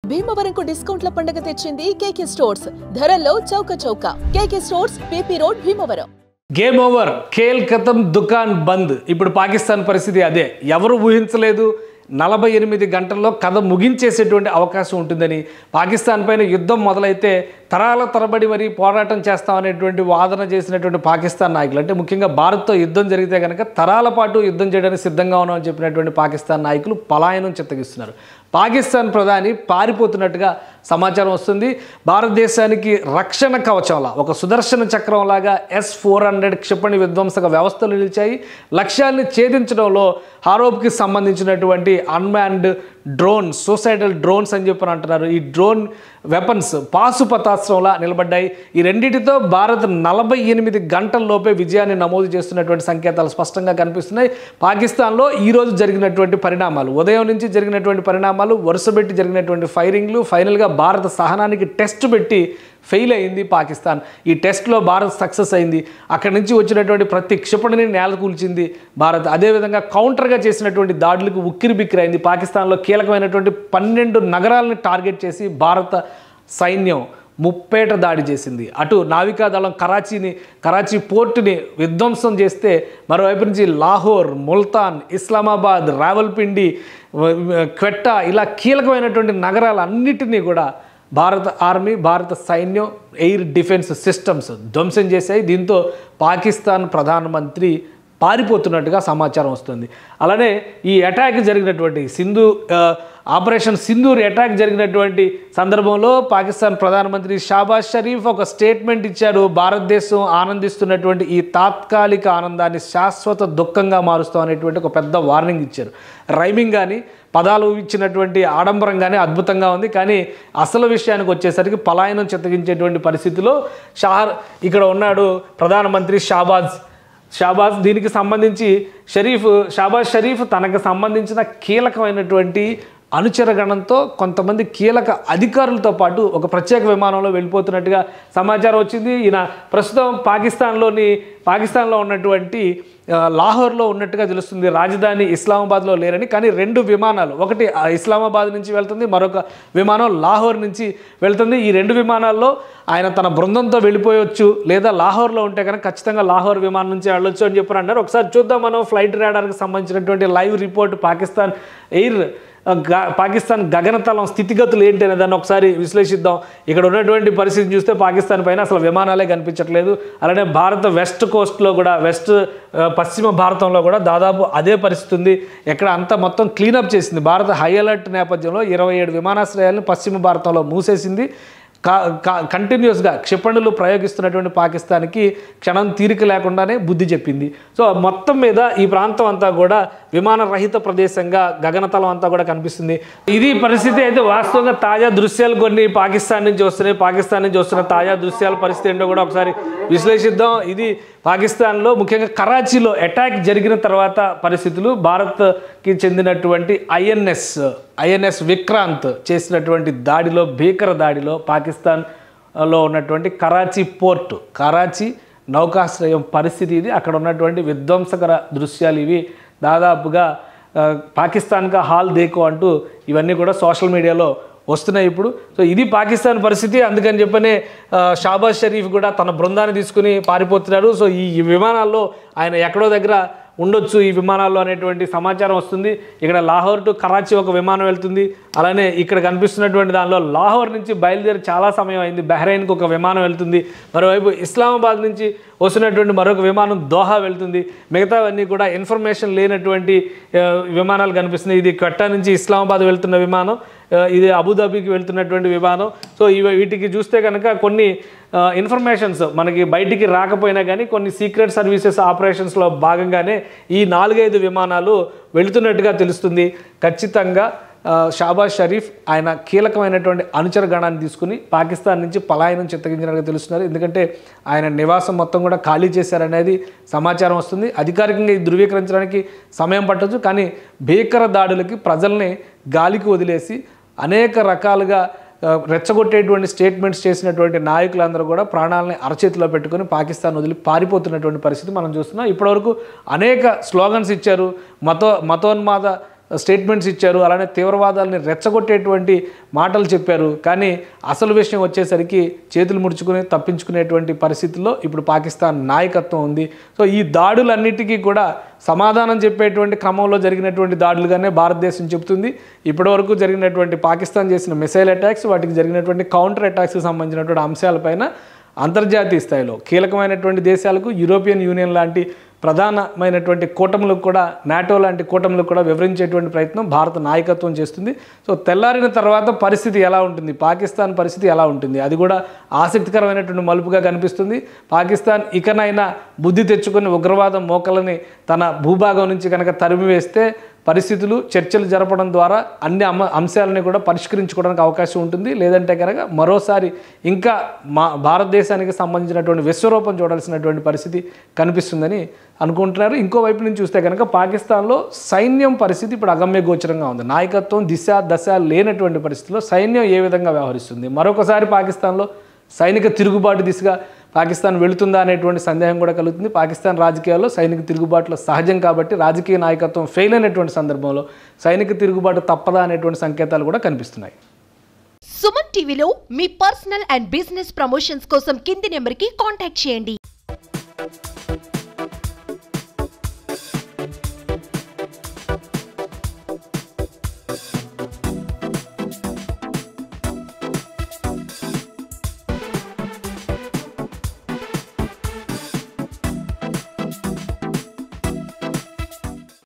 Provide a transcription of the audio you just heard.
భీమవరంకు డిస్కౌంట్ల పండుగ తెచ్చింది కేకే స్టోర్స్. ధరల్లో చౌక చౌక. కేకే stores, PP road, Bhimavaram. Game over, Khel ఖతం, దుకాన్ బంద్. ఇప్పుడు పాకిస్తాన్ పరిస్థితి అదే. ఎవరు ఊహించలేదు 48 గంటల్లో కథ ముగించేసేటువంటి అవకాశం ఉంటుందని. పాకిస్తాన్ పైన యుద్ధం మొదలైతే తరాల తరబడి మరి పోరాటం చేస్తామనేటువంటి వాదన చేసినటువంటి పాకిస్తాన్ నాయకులు, అంటే ముఖ్యంగా భారత్తో యుద్ధం జరిగితే కనుక తరాల పాటు యుద్ధం చేయడానికి సిద్ధంగా ఉన్నామని చెప్పినటువంటి పాకిస్తాన్ నాయకులు పలాయనం చిత్తగిస్తున్నారు. పాకిస్తాన్ ప్రధాని పారిపోతున్నట్టుగా సమాచారం వస్తుంది. భారతదేశానికి రక్షణ కవచంలా, ఒక సుదర్శన చక్రంలాగా S-400 క్షిపణి విధ్వంసక వ్యవస్థలు నిలిచాయి. లక్ష్యాన్ని ఛేదించడంలో హారోప్కి సంబంధించినటువంటి అన్మాన్డ్ డ్రోన్, సూసైడల్ డ్రోన్స్ అని చెప్పని అంటున్నారు. ఈ డ్రోన్ వెపన్స్ పాశుపతాస్త్రంలా నిలబడ్డాయి. ఈ రెండింటితో భారత్ 48 గంటల్లోపే విజయాన్ని నమోదు చేస్తున్నటువంటి సంకేతాలు స్పష్టంగా కనిపిస్తున్నాయి. పాకిస్తాన్లో ఈరోజు జరిగినటువంటి పరిణామాలు, ఉదయం నుంచి జరిగినటువంటి పరిణామాలు, వరుసపెట్టి జరిగినటువంటి ఫైరింగ్లు, ఫైనల్గా భారత సహనానికి టెస్ట్ పెట్టి ఫెయిల్ అయింది పాకిస్తాన్. ఈ టెస్ట్లో భారత్ సక్సెస్ అయింది. అక్కడి నుంచి వచ్చినటువంటి ప్రతి క్షిపణిని నేలకూల్చింది భారత్. అదేవిధంగా కౌంటర్గా చేసినటువంటి దాడులకు ఉక్కిరి బిక్కిరి అయింది. పాకిస్తాన్లో కీలకమైనటువంటి 12 నగరాలను టార్గెట్ చేసి భారత సైన్యం ముప్పేట దాడి చేసింది. అటు నావికాదళం కరాచీ పోర్టుని విధ్వంసం చేస్తే, మరోవైపు నుంచి లాహోర్, ముల్తాన్, ఇస్లామాబాద్, రావల్పిండి, క్వెట్టా, ఇలా కీలకమైనటువంటి నగరాలన్నిటినీ కూడా భారత ఆర్మీ, భారత సైన్యం, ఎయిర్ డిఫెన్స్ సిస్టమ్స్ ధ్వంసం చేశాయి. దీంతో పాకిస్తాన్ ప్రధానమంత్రి పారిపోతున్నట్టుగా సమాచారం వస్తుంది. అలానే ఈ అటాక్ జరిగినటువంటి ఆపరేషన్ సింధూర్ అటాక్ జరిగినటువంటి సందర్భంలో పాకిస్తాన్ ప్రధానమంత్రి షాబాజ్ షరీఫ్ ఒక స్టేట్మెంట్ ఇచ్చారు. భారతదేశం ఆనందిస్తున్నటువంటి ఈ తాత్కాలిక ఆనందాన్ని శాశ్వత దుఃఖంగా మారుస్తాం అనేటువంటి ఒక పెద్ద వార్నింగ్ ఇచ్చారు. రైమింగ్ కానీ, పదాలు ఇచ్చినటువంటి ఆడంబరం కానీ అద్భుతంగా ఉంది. కానీ అసలు విషయానికి వచ్చేసరికి పలాయనం చిత్తగించేటువంటి పరిస్థితిలో ఇక్కడ ఉన్నాడు ప్రధానమంత్రి షాబాజ్. దీనికి సంబంధించి షాబాజ్ షరీఫ్ తనకు సంబంధించిన కీలకమైనటువంటి అనుచరగణంతో కొంతమంది కీలక అధికారులతో పాటు ఒక ప్రత్యేక విమానంలో వెళ్ళిపోతున్నట్టుగా సమాచారం వచ్చింది. ఈయన ప్రస్తుతం పాకిస్తాన్లో ఉన్నటువంటి లాహోర్లో ఉన్నట్టుగా తెలుస్తుంది. రాజధాని ఇస్లామాబాద్లో లేరని. కానీ 2 విమానాలు, ఒకటి ఇస్లామాబాద్ నుంచి వెళ్తుంది, మరొక విమానం లాహోర్ నుంచి వెళ్తుంది. ఈ 2 విమానాల్లో ఆయన తన బృందంతో వెళ్ళిపోయొచ్చు, లేదా లాహోర్లో ఉంటే కనుక ఖచ్చితంగా లాహోర్ విమానం నుంచి వెళ్ళొచ్చు అని చెప్పి అన్నారు. ఒకసారి చూద్దాం మనం ఫ్లైట్ రాడార్కి సంబంధించినటువంటి లైవ్ రిపోర్ట్. పాకిస్తాన్ గగనతలం స్థితిగతులు ఏంటి అనే దాన్ని ఒకసారి విశ్లేషిద్దాం. ఇక్కడ ఉన్నటువంటి పరిస్థితిని చూస్తే పాకిస్తాన్ పైన అసలు విమానాలే కనిపించట్లేదు. అలానే భారత వెస్ట్ కోస్ట్లో కూడా, పశ్చిమ భారతంలో కూడా దాదాపు అదే పరిస్థితి ఉంది. ఎక్కడ అంతా మొత్తం క్లీనప్ చేసింది. భారత హై అలర్ట్ నేపథ్యంలో 27 విమానాశ్రయాలను పశ్చిమ భారతంలో మూసేసింది. కంటిన్యూస్గా క్షిపణులు ప్రయోగిస్తున్నటువంటి పాకిస్తాన్కి క్షణం తీరిక లేకుండానే బుద్ధి చెప్పింది. సో మొత్తం మీద ఈ ప్రాంతం అంతా కూడా విమాన రహిత ప్రదేశంగా గగనతలం అంతా కూడా కనిపిస్తుంది. ఇది పరిస్థితి. అయితే వాస్తవంగా తాజా దృశ్యాలు కొన్ని పాకిస్తాన్ నుంచి వస్తున్న తాజా దృశ్యాల పరిస్థితి ఏంటో కూడా ఒకసారి విశ్లేషిద్దాం. ఇది పాకిస్తాన్లో ముఖ్యంగా కరాచీలో అటాక్ జరిగిన తర్వాత పరిస్థితులు. భారత్కి చెందినటువంటి ఐఎన్ఎస్ విక్రాంత్ చేసినటువంటి దాడిలో, భీకర దాడిలో పాకిస్తాన్లో ఉన్నటువంటి కరాచీ నౌకాశ్రయం పరిస్థితి ఇది. అక్కడ ఉన్నటువంటి విధ్వంసకర దృశ్యాలు ఇవి. దాదాపుగా పాకిస్తాన్గా హాల్ దేకో అంటూ ఇవన్నీ కూడా సోషల్ మీడియాలో వస్తున్నాయి ఇప్పుడు. సో ఇది పాకిస్తాన్ పరిస్థితి. అందుకని చెప్పనే షాబాజ్ షరీఫ్ కూడా తన బృందాన్ని తీసుకుని పారిపోతున్నారు. సో ఈ విమానాల్లో ఆయన ఎక్కడో దగ్గర ఉండొచ్చు ఈ విమానాల్లో అనేటువంటి సమాచారం వస్తుంది. ఇక్కడ లాహోర్ టు కరాచీ ఒక విమానం వెళ్తుంది. అలానే ఇక్కడ కనిపిస్తున్నటువంటి దానిలో లాహోర్ నుంచి బయలుదేరి చాలా సమయం అయింది. బహ్రెయిన్కి ఒక విమానం వెళ్తుంది. మరోవైపు ఇస్లామాబాద్ నుంచి వస్తున్నటువంటి మరొక విమానం దోహా వెళ్తుంది. మిగతావన్నీ కూడా ఇన్ఫర్మేషన్ లేనటువంటి విమానాలు కనిపిస్తున్నాయి. ఇది క్వెట్టా నుంచి ఇస్లామాబాద్ వెళ్తున్న విమానం, ఇది అబుదాబీకి వెళ్తున్నటువంటి విమానం. సో వీటికి చూస్తే కనుక కొన్ని ఇన్ఫర్మేషన్స్ మనకి బయటికి రాకపోయినా కానీ కొన్ని సీక్రెట్ సర్వీసెస్ ఆపరేషన్స్లో భాగంగానే ఈ 4-5 విమానాలు వెళుతున్నట్టుగా తెలుస్తుంది. ఖచ్చితంగా షాబాజ్ షరీఫ్ ఆయన కీలకమైనటువంటి అనుచర గణాన్ని తీసుకుని పాకిస్తాన్ నుంచి పలాయనం చిత్తగించినట్టుగా తెలుస్తున్నారు. ఎందుకంటే ఆయన నివాసం మొత్తం కూడా ఖాళీ చేశారనేది సమాచారం వస్తుంది. అధికారికంగా ఇది ధృవీకరించడానికి సమయం పట్టొచ్చు. కానీ భీకర దాడులకి ప్రజల్ని గాలికి వదిలేసి అనేక రకాలుగా రెచ్చగొట్టేటువంటి స్టేట్మెంట్స్ చేసినటువంటి నాయకులందరూ కూడా ప్రాణాలని అరచేతిలో పెట్టుకొని పాకిస్తాన్ వదిలి పారిపోతున్నటువంటి పరిస్థితి మనం చూస్తున్నాం. ఇప్పటివరకు అనేక స్లోగన్స్ ఇచ్చారు. మతోన్మాద స్టేట్మెంట్స్ ఇచ్చారు, అలానే తీవ్రవాదాలని రెచ్చగొట్టేటువంటి మాటలు చెప్పారు. కానీ అసలు విషయం వచ్చేసరికి చేతులు ముడుచుకుని తప్పించుకునేటువంటి పరిస్థితుల్లో ఇప్పుడు పాకిస్తాన్ నాయకత్వం ఉంది. సో ఈ దాడులన్నిటికీ కూడా సమాధానం చెప్పేటువంటి క్రమంలో జరిగినటువంటి దాడులుగానే భారతదేశం చెబుతుంది. ఇప్పటివరకు జరిగినటువంటి పాకిస్తాన్ చేసిన మిసైల్ అటాక్స్, వాటికి జరిగినటువంటి కౌంటర్ అటాక్స్కి సంబంధించినటువంటి అంశాలపైన అంతర్జాతీయ స్థాయిలో కీలకమైనటువంటి దేశాలకు, యూరోపియన్ యూనియన్ లాంటి ప్రధానమైనటువంటి కూటములకు కూడా, నాటో లాంటి కూటములకు కూడా వివరించేటువంటి ప్రయత్నం భారత నాయకత్వం చేస్తుంది. సో తెల్లారిన తర్వాత పరిస్థితి ఎలా ఉంటుంది, పాకిస్తాన్ పరిస్థితి ఎలా ఉంటుంది, అది కూడా ఆసక్తికరమైనటువంటి మలుపుగా కనిపిస్తుంది. పాకిస్తాన్ ఇకనైనా బుద్ధి తెచ్చుకుని ఉగ్రవాద మోకలని తన భూభాగం నుంచి కనుక తరిమివేస్తే పరిస్థితులు చర్చలు జరపడం ద్వారా అన్ని అంశాలని కూడా పరిష్కరించుకోవడానికి అవకాశం ఉంటుంది. లేదంటే కనుక మరోసారి ఇంకా భారతదేశానికి సంబంధించినటువంటి విశ్వరూపం చూడాల్సినటువంటి పరిస్థితి కనిపిస్తుందని అనుకుంటున్నారు. ఇంకోవైపు నుంచి చూస్తే కనుక పాకిస్తాన్లో సైన్యం పరిస్థితి ఇప్పుడు అగమ్య గోచరంగా ఉంది. నాయకత్వం దిశ దశ లేనటువంటి పరిస్థితిలో సైన్యం ఏ విధంగా వ్యవహరిస్తుంది, మరొకసారి పాకిస్తాన్లో సైనిక తిరుగుబాటు దిశగా పాకిస్తాన్ వెళుతుందా అనేటువంటి సందేహం కూడా కలుగుతుంది. పాకిస్తాన్ రాజకీయాల్లో సైనిక తిరుగుబాటులో సహజం కాబట్టి రాజకీయ నాయకత్వం ఫెయిల్ అయినటువంటి సందర్భంలో సైనిక తిరుగుబాటు తప్పదా అనేటువంటి సంకేతాలు కూడా కనిపిస్తున్నాయి. సుమన్ టీవీలో మీ పర్సనల్ అండ్ బిజినెస్ ప్రమోషన్స్ కోసం కింది నెంబర్కి కాంటాక్ట్ చేయండి.